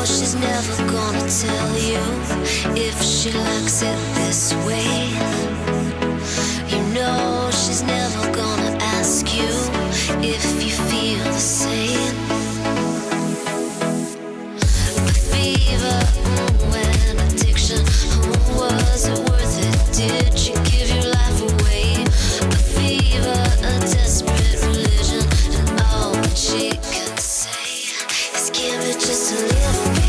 she's never gonna tell you if she likes it this way. You know she's never gonna ask you if you feel the same. The fever, and addiction, was it worth it? Did you give your life away? A fever, a desperate religion, and all that she can say is give me just a little bit.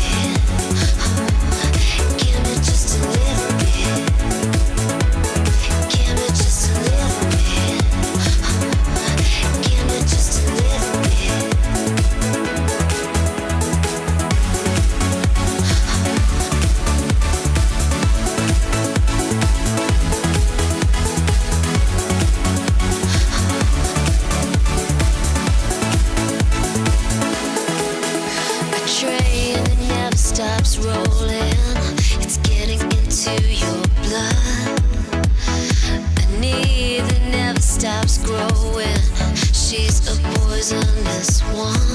Give me just a little bit. Give me just a little bit. Give me just a little bit. A train that never stops rolling, it's getting into your blood. A need that never stops growing, she's a poisonous one.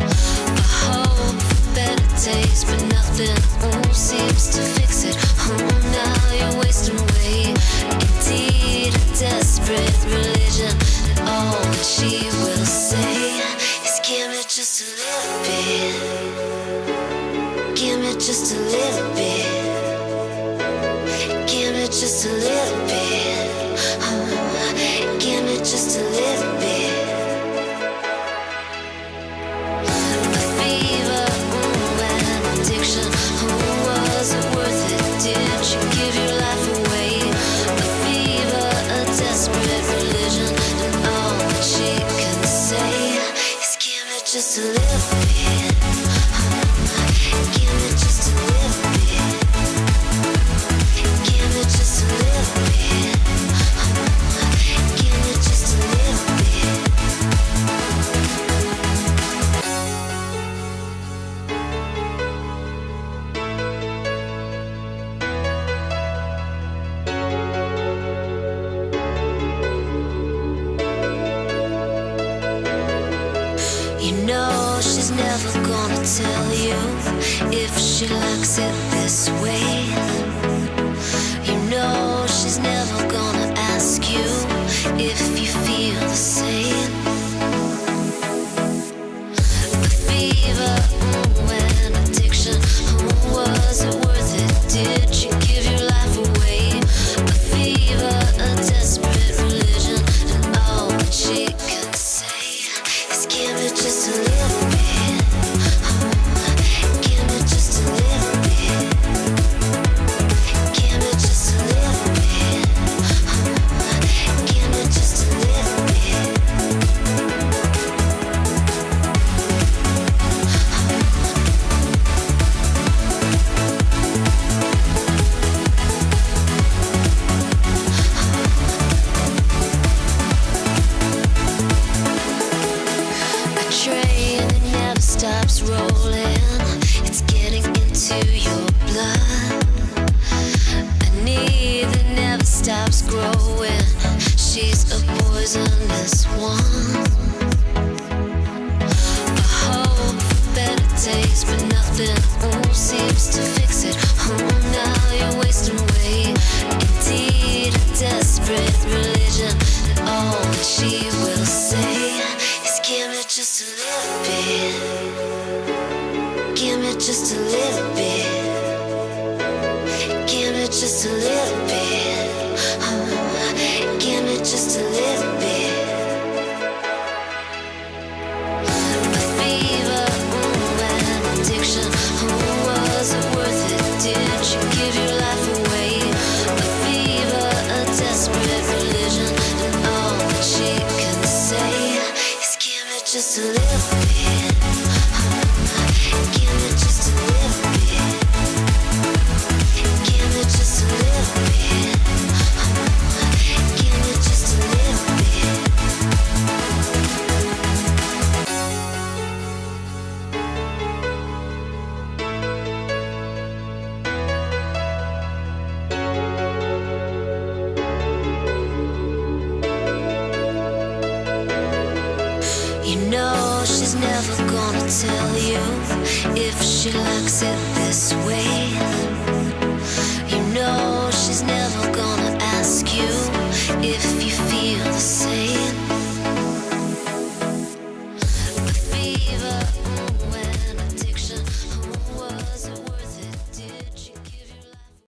A hope for better days, but nothing seems to fix it. Now you're wasting away. Indeed, a desperate religion, and all that she will say is give me just a little bit. Give me just a little bit. Give me just a little bit. Give me just a little bit. The fever, and addiction, was it worth it? Did you give your life away? A fever, a desperate religion, and all that she can say is give me just a little bit. Give me just a little bit. Give me just a little bit. Give me just a little bit. You know she's never gonna tell you if she likes it this way. You know she's never gonna ask you if you feel the same. The fever, and addiction, was it worth it? Did you give your life away? A fever, a desperate religion, and all that she can say is give me just a little bit. Give me just a little bit. Give me just a little bit. Give me just a little bit. A train that never stops rolling, it's getting into your blood. A need that never stops growing, she's a poisonous one. A hope for better days, but nothing seems to fix it. Now you're wasting away. Indeed, a desperate religion, and all that she will say is give me just a little bit. Give me just a little bit. Give me just a little bit. Give me just a little bit. The fever, and addiction, was it worth it? Did you give your life away? A fever, a desperate religion, and all that she can say is give me just a little bit. Give me just a little bit. Give me just a little bit. Give me just a little bit. You know she's never gonna she likes it this way.